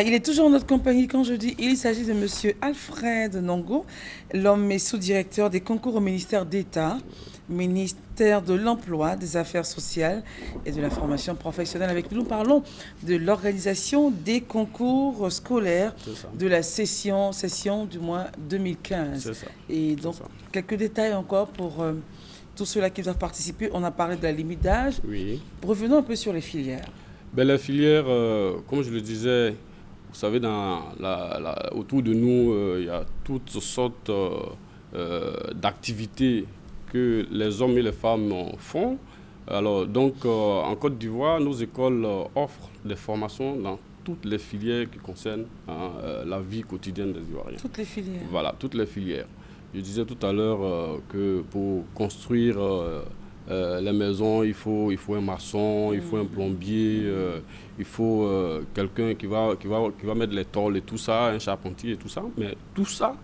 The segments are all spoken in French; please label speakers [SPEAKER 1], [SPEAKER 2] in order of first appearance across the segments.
[SPEAKER 1] Il est toujours en notre compagnie quand je dis il s'agit de Monsieur Alfred Nongo. L'homme est sous-directeur des concours au ministère d'État, ministère de l'Emploi, des Affaires sociales et de la formation professionnelle. Avec nous, nous parlons de l'organisation des concours scolaires de la session du mois 2015. Et donc, quelques détails encore pour tous ceux-là qui doivent participer. On a parlé de la limite d'âge.
[SPEAKER 2] Oui.
[SPEAKER 1] Revenons un peu sur les filières.
[SPEAKER 2] Ben, les filières, comme je le disais, vous savez, autour de nous, il y a toutes sortes d'activités que les hommes et les femmes font. Alors, donc, en Côte d'Ivoire, nos écoles offrent des formations dans toutes les filières qui concernent la vie quotidienne des Ivoiriens.
[SPEAKER 1] Toutes les filières.
[SPEAKER 2] Voilà, toutes les filières. Je disais tout à l'heure que pour construire les maisons, il faut un maçon, il faut un plombier, il faut quelqu'un qui va mettre les tôles et tout ça, un charpentier et tout ça. Mais tout ça,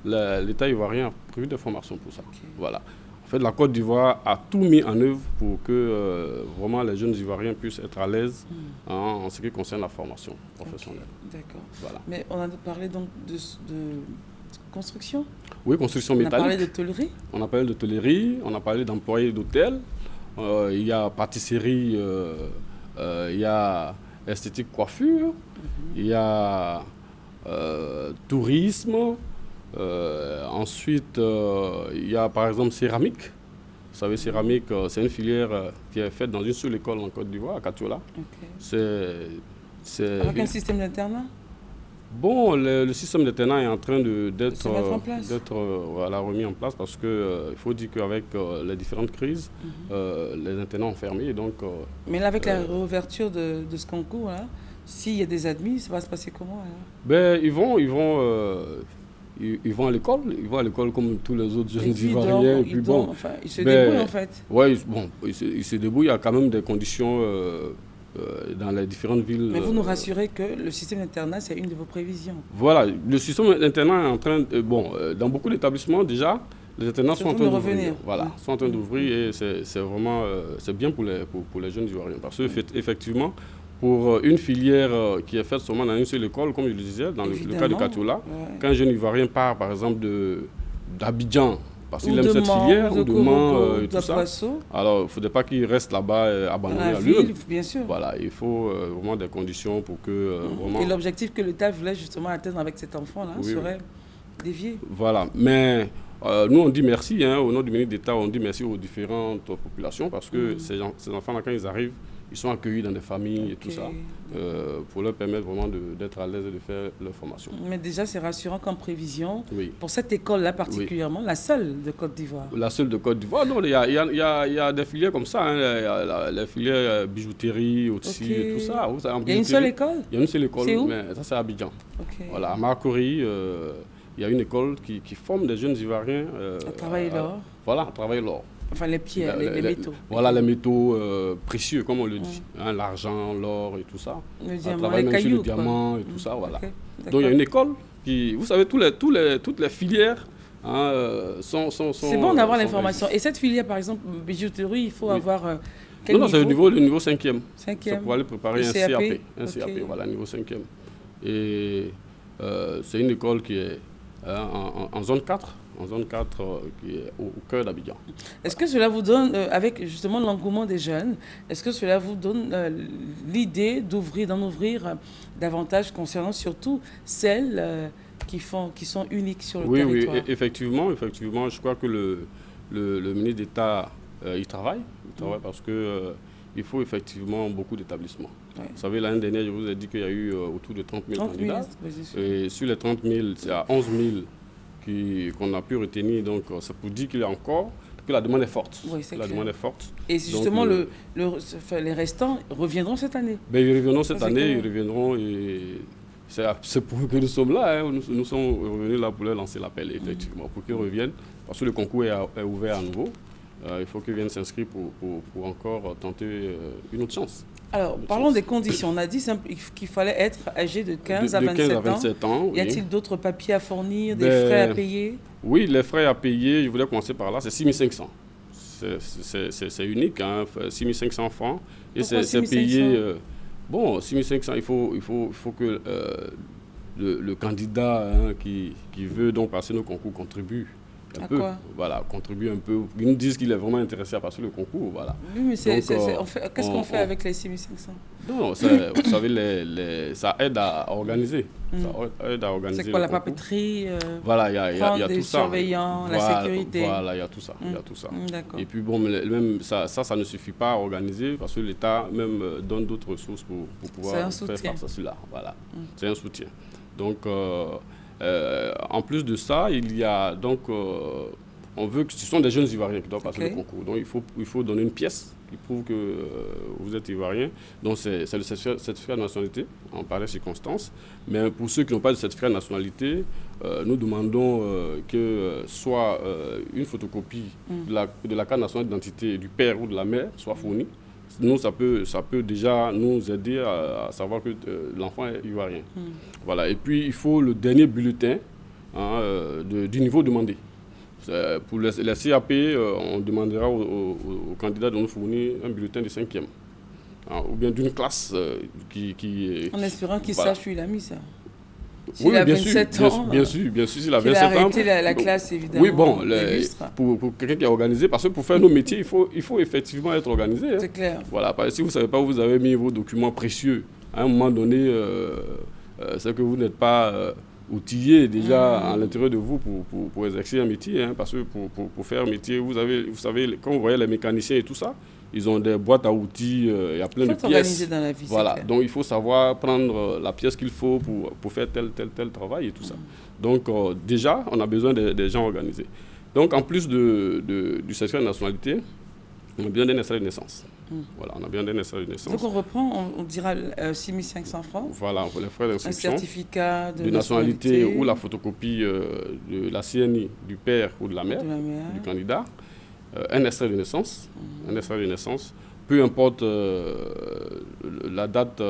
[SPEAKER 2] l'État ivoirien a prévu des formations pour ça. Okay. Voilà. En fait, la Côte d'Ivoire a tout mis en œuvre pour que vraiment les jeunes Ivoiriens puissent être à l'aise en ce qui concerne la formation professionnelle.
[SPEAKER 1] Okay. D'accord.
[SPEAKER 2] Voilà.
[SPEAKER 1] Mais on a parlé donc de construction.
[SPEAKER 2] Oui, construction métallique.
[SPEAKER 1] On a parlé de tôlerie.
[SPEAKER 2] On a parlé de tôlerie, on a parlé d'employés d'hôtel. Il y a pâtisserie, il y a esthétique coiffure, il y a tourisme. Ensuite, il y a par exemple céramique. Vous savez, céramique, c'est une filière qui est faite dans une seule école en Côte d'Ivoire, à Katiola.
[SPEAKER 1] Okay. Avec un système d'internat?
[SPEAKER 2] Bon, le système d'internat est en train d'être remis en place parce qu'il faut dire qu'avec les différentes crises, les internats ont fermé. Et donc,
[SPEAKER 1] mais là, avec la réouverture de ce concours, s'il y a des admis, ça va se passer comment alors?
[SPEAKER 2] Ben, ils vont à l'école. Ils vont à l'école comme tous les autres jeunes Ivoiriens.
[SPEAKER 1] Ils se débrouillent en fait.
[SPEAKER 2] Oui, bon, ils se débrouillent. Il y a quand même des conditions dans les différentes villes.
[SPEAKER 1] Mais vous nous rassurez que le système d'internat, c'est une de vos prévisions.
[SPEAKER 2] Voilà, le système d'internat est en train de... dans beaucoup d'établissements déjà, les internats sont en train d'ouvrir. Voilà, sont en train d'ouvrir et c'est vraiment c'est bien pour les jeunes Ivoiriens. Parce que effectivement, pour une filière qui est faite seulement dans une seule école, comme je le disais, dans le cas de Katiola, quand un jeune Ivoirien part par exemple d'Abidjan, parce qu'il aime cette filière, ou de Mans, et tout ça. Alors, il ne faudrait pas qu'il reste là-bas abandonné à lui.
[SPEAKER 1] Bien sûr.
[SPEAKER 2] Voilà, il faut vraiment des conditions pour que... vraiment...
[SPEAKER 1] Et l'objectif que l'État voulait justement atteindre avec cet enfant-là serait dévié.
[SPEAKER 2] Voilà, mais nous on dit merci, au nom du ministre d'État, on dit merci aux différentes populations parce que ces enfants-là, quand ils arrivent, ils sont accueillis dans des familles et tout ça, pour leur permettre vraiment d'être à l'aise et de faire leur formation.
[SPEAKER 1] Mais déjà, c'est rassurant comme prévision. Pour cette école-là particulièrement, la seule de Côte d'Ivoire.
[SPEAKER 2] La seule de Côte d'Ivoire, non, il y a des filières comme ça, les filières bijouterie, aussi, et tout ça.
[SPEAKER 1] Il y a une seule école?
[SPEAKER 2] Il y a une seule école,
[SPEAKER 1] c'est où?
[SPEAKER 2] Mais ça c'est à Abidjan. Voilà, à Marcory, il y a une école qui forme des jeunes Ivoiriens.
[SPEAKER 1] À travailler l'or.
[SPEAKER 2] Voilà, à travailler l'or.
[SPEAKER 1] Enfin, les pierres, les métaux.
[SPEAKER 2] Voilà, les métaux précieux, comme on le dit. L'argent, l'or et tout ça.
[SPEAKER 1] Le diamant, les cailloux.
[SPEAKER 2] Sur le diamant et tout ça, voilà. Donc, il y a une école qui... Vous savez, toutes les filières sont...
[SPEAKER 1] C'est bon d'avoir l'information. Et cette filière, par exemple, bijouterie, il faut avoir... quel
[SPEAKER 2] non, c'est le niveau 5e.
[SPEAKER 1] 5e.
[SPEAKER 2] C'est pour aller préparer un CAP. Un CAP, voilà, niveau 5e. Et c'est une école qui est en zone 4. En zone 4, qui est au cœur d'Abidjan.
[SPEAKER 1] Est-ce que cela vous donne, avec justement l'engouement des jeunes, est-ce que cela vous donne l'idée d'en ouvrir davantage concernant surtout celles qui sont uniques sur le territoire?
[SPEAKER 2] Oui, effectivement, je crois que le ministre d'État, il travaille parce que il faut effectivement beaucoup d'établissements. Vous savez, l'année dernière, je vous ai dit qu'il y a eu autour de 30 000 candidats. Et sur les 30 000, c'est à 11 000 qu'on a pu retenir, donc ça pour dire qu'il y a encore, que la demande est forte.
[SPEAKER 1] Oui, c'est clair.
[SPEAKER 2] La demande est forte.
[SPEAKER 1] Et justement, les restants reviendront cette année?
[SPEAKER 2] Ben, ils reviendront cette année, ils reviendront et c'est pour que nous sommes là. Nous sommes revenus là pour leur lancer l'appel, effectivement, pour qu'ils reviennent, parce que le concours est ouvert à nouveau. Il faut qu'ils viennent s'inscrire pour encore tenter une autre chance.
[SPEAKER 1] Alors, parlons des conditions. On a dit qu'il fallait être âgé de 15 à 27 ans. Y a-t-il d'autres papiers à fournir, des frais à payer?
[SPEAKER 2] Oui, les frais à payer, je voulais commencer par là, c'est 6 500. C'est unique, 6 500 francs. Et c'est payé Bon, 6500, il faut que le candidat qui veut donc passer nos concours contribue un peu.
[SPEAKER 1] Quoi?
[SPEAKER 2] Voilà, contribue un peu. Ils nous disent qu'il est vraiment intéressé à passer le concours. Voilà.
[SPEAKER 1] Oui, mais qu'est-ce qu'on fait avec les 6500?
[SPEAKER 2] Non, vous savez, ça aide à organiser. Ça aide à organiser.
[SPEAKER 1] C'est quoi, la papeterie?
[SPEAKER 2] Voilà, il y a tout ça.
[SPEAKER 1] Surveillants, la sécurité.
[SPEAKER 2] Voilà, il y a tout ça. Il y a tout ça.
[SPEAKER 1] D'accord.
[SPEAKER 2] Et puis bon, même ça ne suffit pas à organiser parce que l'État même donne d'autres ressources pour pouvoir faire face à cela. Voilà, c'est un soutien. Donc, en plus de ça, il y a donc, on veut que ce sont des jeunes Ivoiriens qui doivent passer le concours. Donc, il faut donner une pièce qui prouve que vous êtes Ivoirien. Donc, c'est le certificat de nationalité en pareille circonstance. Mais pour ceux qui n'ont pas de certificat de nationalité, nous demandons que soit une photocopie de la carte nationale d'identité du père ou de la mère soit fournie. Nous, ça peut déjà nous aider à savoir que l'enfant est ivoirien. Voilà. Et puis, il faut le dernier bulletin du niveau demandé. Pour les CAP, on demandera aux candidats de nous fournir un bulletin de 5e. Ou bien d'une classe qui est...
[SPEAKER 1] En espérant qu'il sache où il a mis ça.
[SPEAKER 2] Oui, bien sûr, s'il a 27 ans.
[SPEAKER 1] Il a arrêté la classe, évidemment.
[SPEAKER 2] Oui, bon, pour quelqu'un qui est organisé, parce que pour faire nos métiers, il faut effectivement être organisé.
[SPEAKER 1] C'est clair.
[SPEAKER 2] Voilà, parce que si vous ne savez pas où vous avez mis vos documents précieux, à un moment donné, c'est que vous n'êtes pas outillé déjà à l'intérieur de vous pour exercer un métier. Parce que pour faire un métier, vous savez, quand vous voyez les mécaniciens et tout ça, ils ont des boîtes à outils, il y a plein de pièces.
[SPEAKER 1] Organiser dans la vie,
[SPEAKER 2] voilà, donc il faut savoir prendre la pièce qu'il faut pour faire tel travail et tout ça. Donc déjà, on a besoin des gens organisés. Donc en plus du certificat de nationalité, on a besoin d'un extrait de naissance. Voilà, on a besoin d'un extrait de naissance.
[SPEAKER 1] Donc on reprend, on dira 6500 francs.
[SPEAKER 2] Voilà, pour les frais d'inscription.
[SPEAKER 1] Un certificat
[SPEAKER 2] de nationalité ou la photocopie de la CNI du père ou de la mère. Du candidat. Un extrait de naissance, peu importe la date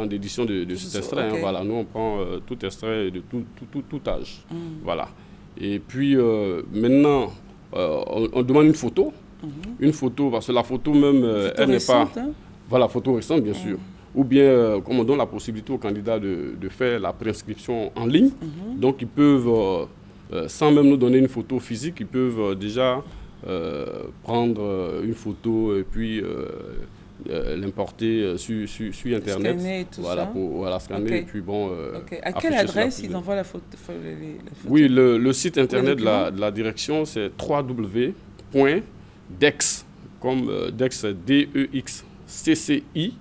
[SPEAKER 2] d'édition de cet extrait. Voilà, nous, on prend tout extrait de tout âge. Voilà. Et puis, maintenant, on demande une photo. Une photo, parce que la photo même, elle n'est pas... Voilà, photo récente, bien sûr. Ou bien, comme on donne la possibilité aux candidats de faire la préinscription en ligne. Donc, ils peuvent, sans même nous donner une photo physique, ils peuvent déjà... prendre une photo et puis l'importer sur Internet.
[SPEAKER 1] Scanner et tout
[SPEAKER 2] voilà,
[SPEAKER 1] ça.
[SPEAKER 2] Pour scanner. Et puis bon,
[SPEAKER 1] à quelle adresse ils envoient la photo,
[SPEAKER 2] Oui, le site Internet de la direction, c'est www.dex, comme Dex, D-E-X-C-C-I,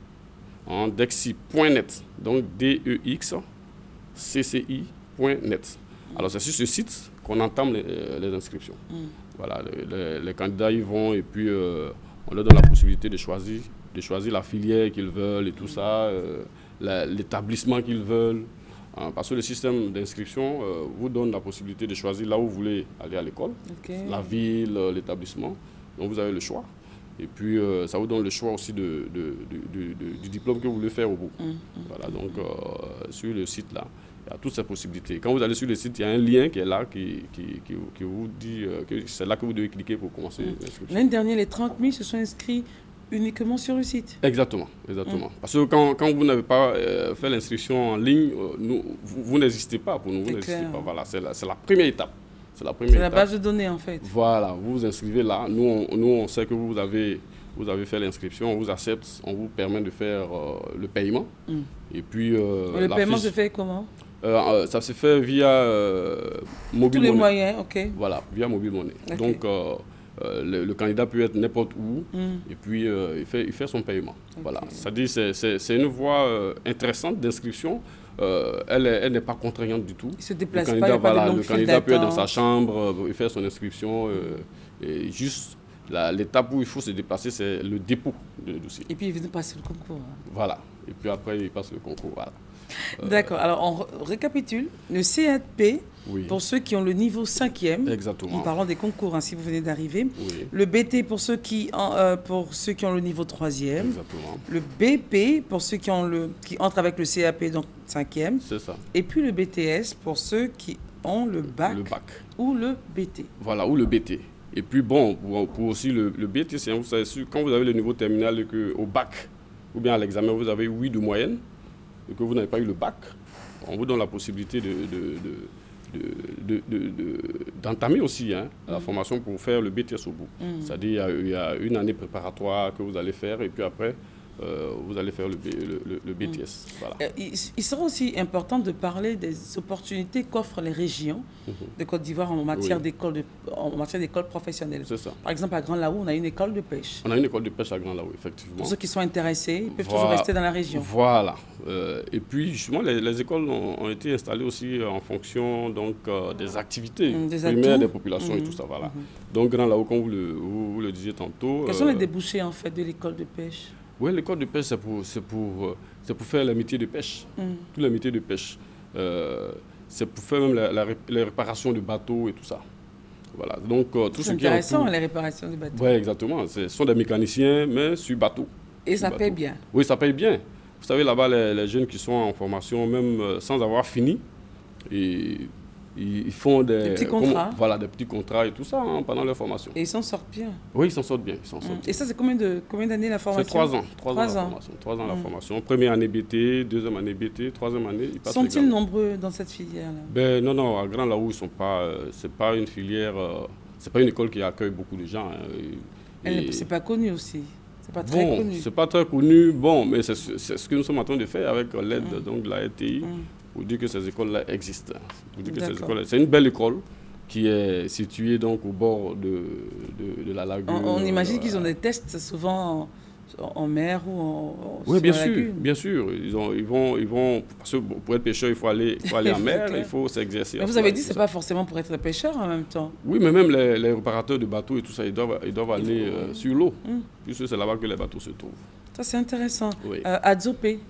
[SPEAKER 2] dexi.net. Donc D-E-X-C-C-I.net. Alors c'est sur ce site qu'on entame les inscriptions. Voilà, les candidats y vont et puis on leur donne la possibilité de choisir la filière qu'ils veulent et tout ça, l'établissement qu'ils veulent. Parce que le système d'inscription vous donne la possibilité de choisir là où vous voulez aller à l'école, la ville, l'établissement. Donc vous avez le choix. Et puis ça vous donne le choix aussi du diplôme que vous voulez faire au bout. Voilà, donc sur le site là. Il y a toutes ces possibilités. Quand vous allez sur le site, il y a un lien qui est là, qui vous dit que c'est là que vous devez cliquer pour commencer l'inscription.
[SPEAKER 1] L'année dernière, les 30 000 se sont inscrits uniquement sur le site.
[SPEAKER 2] Exactement. Parce que quand vous n'avez pas fait l'inscription en ligne, vous n'existez pas pour nous. Vous n'existez pas. Voilà, c'est la première étape. C'est la
[SPEAKER 1] base de données, en fait.
[SPEAKER 2] Voilà, vous vous inscrivez là. Nous, on sait que vous avez fait l'inscription, on vous accepte, on vous permet de faire le paiement. Et puis,
[SPEAKER 1] le paiement se fait comment?
[SPEAKER 2] Ça se fait via mobile money.
[SPEAKER 1] Tous les moyens, ok.
[SPEAKER 2] Voilà, via mobile money. Donc, le candidat peut être n'importe où et puis il fait son paiement. Voilà. C'est-à-dire c'est une voie intéressante d'inscription. Elle n'est pas contraignante du tout.
[SPEAKER 1] Il se déplace pas, il n'y a pas de longue
[SPEAKER 2] le candidat peut être dans sa chambre, il fait son inscription. Et juste l'étape où il faut se déplacer, c'est le dépôt du dossier.
[SPEAKER 1] Et puis il vient de passer le concours.
[SPEAKER 2] Voilà. Et puis après, il passe le concours. Voilà.
[SPEAKER 1] D'accord. Alors, on récapitule. Le CAP, pour ceux qui ont le niveau 5e.
[SPEAKER 2] Exactement.
[SPEAKER 1] En parlant des concours, si vous venez d'arriver.
[SPEAKER 2] Oui.
[SPEAKER 1] Le BT pour ceux qui ont le niveau 3e.
[SPEAKER 2] Exactement.
[SPEAKER 1] Le BP pour ceux qui entrent avec le CAP, donc 5e.
[SPEAKER 2] C'est ça.
[SPEAKER 1] Et puis le BTS pour ceux qui ont le bac. Ou le BT.
[SPEAKER 2] Voilà, ou le BT. Et puis bon, pour aussi le BT, c'est, vous savez, quand vous avez le niveau terminal au bac, ou bien à l'examen, vous avez 8 de moyenne, et que vous n'avez pas eu le bac, on vous donne la possibilité d'entamer aussi la formation pour faire le BTS au bout. C'est-à-dire il y a une année préparatoire que vous allez faire, et puis après, vous allez faire le BTS. Voilà.
[SPEAKER 1] Il sera aussi important de parler des opportunités qu'offrent les régions de Côte d'Ivoire en matière d'école professionnelle.
[SPEAKER 2] C'est ça.
[SPEAKER 1] Par exemple, à Grand Laou, on a une école de pêche.
[SPEAKER 2] On a une école de pêche à Grand Laou, effectivement.
[SPEAKER 1] Pour ceux qui sont intéressés, ils peuvent toujours rester dans la région.
[SPEAKER 2] Voilà. Et puis, justement, les écoles ont été installées aussi en fonction donc, des activités primaires des populations et tout ça. Voilà. Donc, Grand Laou, comme vous le disiez tantôt...
[SPEAKER 1] Quels sont les débouchés, en fait, de l'école de pêche? Oui,
[SPEAKER 2] l'école de pêche, c'est pour faire les métiers de pêche, tous les métiers de pêche. C'est pour faire même les réparations de bateaux et tout ça. Voilà. Donc, tout ce qui est
[SPEAKER 1] intéressant, les réparations de bateaux.
[SPEAKER 2] Oui, exactement. Ce sont des mécaniciens, mais sur bateau.
[SPEAKER 1] Et ça paye bien?
[SPEAKER 2] Oui, ça paye bien. Vous savez, là-bas, les jeunes qui sont en formation, même sans avoir fini, ils font des
[SPEAKER 1] petits contrats.
[SPEAKER 2] Voilà, des petits contrats et tout ça pendant leur formation.
[SPEAKER 1] Et ils s'en sortent bien?
[SPEAKER 2] Oui, ils s'en sortent bien.
[SPEAKER 1] Et ça, c'est combien d'années la formation?
[SPEAKER 2] C'est 3 ans. 3 ans la formation. 3 ans la formation. Première année BT, deuxième année BT, troisième année, ils passent.
[SPEAKER 1] Sont-ils nombreux dans cette filière-là?
[SPEAKER 2] Non, à Grand Laou, ils sont pas. C'est pas une filière. C'est pas une école qui accueille beaucoup de gens.
[SPEAKER 1] C'est pas connu aussi. C'est pas très connu.
[SPEAKER 2] C'est pas très connu. Bon, mais c'est ce que nous sommes en train de faire avec l'aide de la RTI. Pour dire que ces écoles-là existent. C'est une belle école qui est située donc au bord de la lagune.
[SPEAKER 1] On imagine qu'ils ont des tests souvent en mer ou
[SPEAKER 2] oui, bien sûr, bien sûr. Ils vont parce que pour être pêcheur, il faut aller en mer, il faut s'exercer.
[SPEAKER 1] Mais vous avez dit que ce n'est pas forcément pour être pêcheur en même temps.
[SPEAKER 2] Oui, mais même les réparateurs de bateaux et tout ça, ils doivent aller sur l'eau, puisque c'est là-bas que les bateaux se trouvent.
[SPEAKER 1] Ça, c'est intéressant.
[SPEAKER 2] Oui.
[SPEAKER 1] À Dzopé.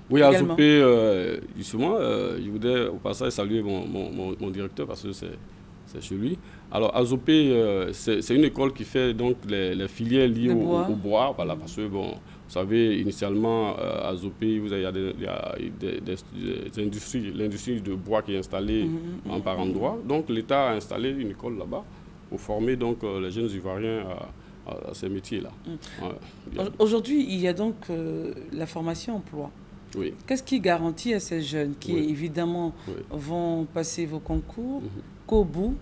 [SPEAKER 2] Oui, à Dzopé, justement, je voudrais au passage saluer mon directeur parce que c'est chez lui. Alors, à Dzopé, c'est une école qui fait donc les filières liées au bois. Voilà, parce que, bon, vous savez, initialement, à Dzopé, il y a des industries, l'industrie de bois qui est installée par endroit. Donc, l'État a installé une école là-bas pour former donc, les jeunes Ivoiriens à ces métiers-là.
[SPEAKER 1] Aujourd'hui, il y a donc la formation emploi.
[SPEAKER 2] Oui.
[SPEAKER 1] Qu'est-ce qui garantit à ces jeunes qui, évidemment, vont passer vos concours, qu'au bout,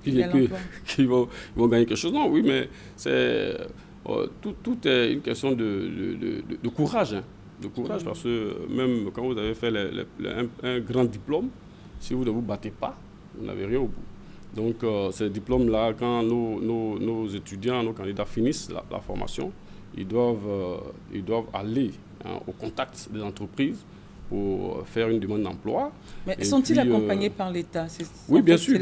[SPEAKER 2] qu'ils vont gagner quelque chose? Non, oui, mais tout est une question de courage. De courage, parce que même quand vous avez fait un grand diplôme, si vous ne vous battez pas, vous n'avez rien au bout. Donc, ces diplômes-là, quand nos étudiants, nos candidats finissent la formation, ils doivent aller au contact des entreprises pour faire une demande d'emploi.
[SPEAKER 1] Mais sont-ils accompagnés par l'État?
[SPEAKER 2] Oui, bien sûr.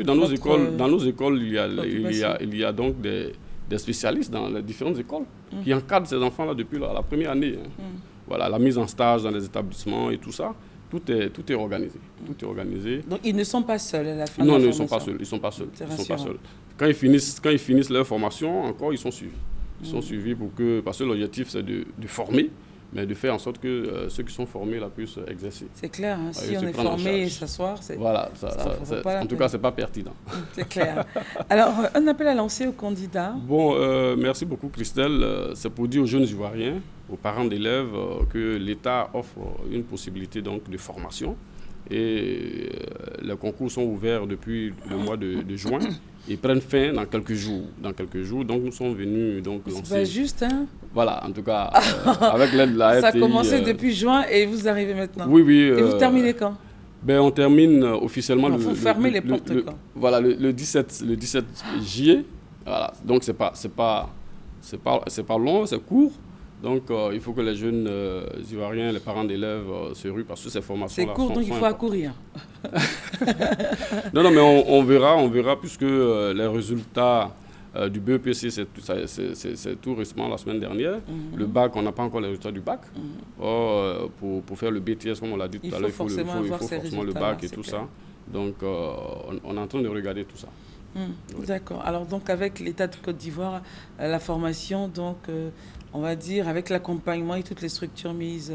[SPEAKER 2] Dans nos écoles, il y a donc des spécialistes dans les différentes écoles qui encadrent ces enfants-là depuis la première année. Voilà, la mise en stage dans les établissements et tout ça. Tout est organisé. Tout est organisé.
[SPEAKER 1] Donc, ils ne sont pas seuls à la fin
[SPEAKER 2] de la formation?
[SPEAKER 1] Non,
[SPEAKER 2] ils ne sont pas seuls. Quand ils finissent leur formation, encore, ils sont suivis. Ils sont suivis parce que l'objectif, c'est de former, mais de faire en sorte que ceux qui sont formés là, puissent exercer.
[SPEAKER 1] C'est clair, si on est formé et s'asseoir, c'est...
[SPEAKER 2] Voilà, en tout cas, ce n'est pas pertinent.
[SPEAKER 1] C'est clair. Alors, un appel à lancer aux candidats?
[SPEAKER 2] Bon, merci beaucoup Christelle. C'est pour dire aux jeunes Ivoiriens, aux parents d'élèves, que l'État offre une possibilité donc, de formation. Et les concours sont ouverts depuis le mois de juin. Ils prennent fin dans quelques jours. Donc, nous sommes venus lancer...
[SPEAKER 1] C'est pas juste, hein?
[SPEAKER 2] Voilà, en tout cas, avec l'aide de la RTI...
[SPEAKER 1] Ça a commencé depuis juin et vous arrivez maintenant?
[SPEAKER 2] Oui.
[SPEAKER 1] Et vous terminez quand?
[SPEAKER 2] On termine officiellement
[SPEAKER 1] il faut fermer les portes quand?
[SPEAKER 2] Voilà, le 17 juillet. Voilà, donc c'est pas long, c'est court. Donc, il faut que les jeunes Ivoiriens, les parents d'élèves se ruent parce que ces formations-là
[SPEAKER 1] sont... C'est court, donc il faut accourir.
[SPEAKER 2] Non, mais on verra puisque les résultats du BEPC, c'est tout récemment, la semaine dernière. Le bac, on n'a pas encore les résultats du bac. Pour faire le BTS, comme on l'a dit tout à l'heure, il faut forcément le bac et tout ça. Donc, on est en train de regarder tout ça.
[SPEAKER 1] Oui. D'accord. Alors, donc, avec l'État de Côte d'Ivoire, la formation, donc... on va dire, avec l'accompagnement et toutes les structures mises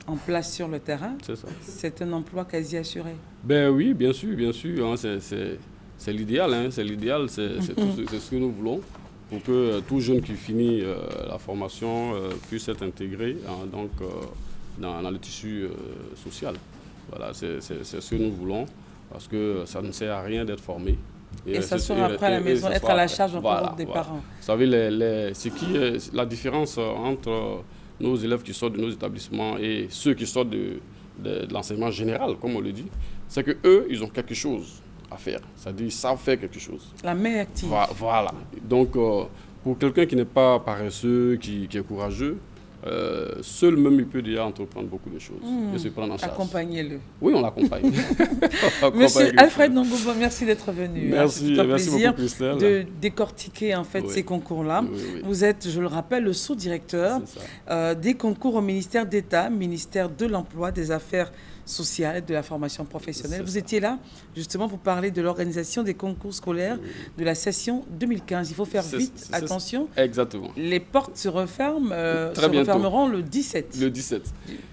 [SPEAKER 1] en place sur le terrain, c'est un emploi quasi assuré.
[SPEAKER 2] Oui, bien sûr. C'est l'idéal. C'est ce que nous voulons pour que tout jeune qui finit la formation puisse être intégré dans le tissu social. Voilà, c'est ce que nous voulons, parce que ça ne sert à rien d'être formé.
[SPEAKER 1] Et ça sera après à la maison, être à la charge encore des parents.
[SPEAKER 2] Vous savez, la différence entre nos élèves qui sortent de nos établissements et ceux qui sortent de l'enseignement général, comme on le dit, c'est qu'eux, ils ont quelque chose à faire. C'est-à-dire, ils savent faire quelque chose.
[SPEAKER 1] La main active.
[SPEAKER 2] Voilà. Donc, pour quelqu'un qui n'est pas paresseux, qui est courageux, seul même il peut déjà entreprendre beaucoup de choses et se prendre en charge.
[SPEAKER 1] Accompagnez-le.
[SPEAKER 2] Oui, on l'accompagne.
[SPEAKER 1] Monsieur Alfred Nongobo, merci d'être venu.
[SPEAKER 2] Merci, merci beaucoup Christelle.
[SPEAKER 1] De décortiquer en fait ces concours-là. Vous êtes, je le rappelle, le sous-directeur des concours au ministère d'État, ministère de l'Emploi, des Affaires sociales et de la formation professionnelle. Vous étiez là justement pour parler de l'organisation des concours scolaires de la session 2015. Il faut faire vite, attention.
[SPEAKER 2] Exactement.
[SPEAKER 1] Les portes se referment, refermeront le 17.
[SPEAKER 2] Le 17.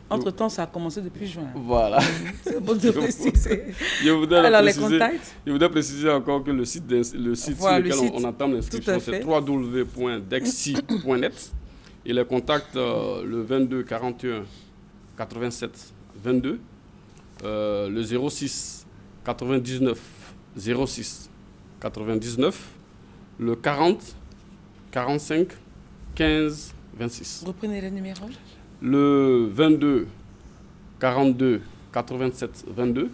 [SPEAKER 1] Entre-temps, ça a commencé depuis juin.
[SPEAKER 2] Voilà.
[SPEAKER 1] C'est bon de préciser.
[SPEAKER 2] Alors, les contacts. Je voudrais préciser encore que le site sur lequel on entame l'inscription, c'est www.dexi.net. Et les contacts, le 22 41 87 22. Le 06 99 06 99, le 40 45 15 26.
[SPEAKER 1] Reprenez le numéro.
[SPEAKER 2] Le 22 42 87 22,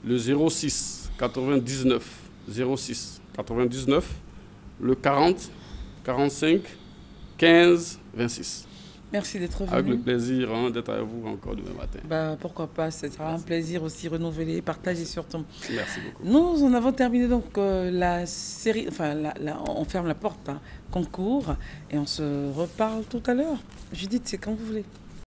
[SPEAKER 2] le 06 99 06 99, le 40 45 15 26.
[SPEAKER 1] Merci d'être venu.
[SPEAKER 2] Avec le plaisir d'être avec vous encore demain matin.
[SPEAKER 1] Pourquoi pas, ce sera un plaisir aussi renouvelé, partagé surtout.
[SPEAKER 2] Merci beaucoup.
[SPEAKER 1] Nous en avons terminé donc la série, on ferme la porte, concours, et on se reparle tout à l'heure. Judith, c'est quand vous voulez.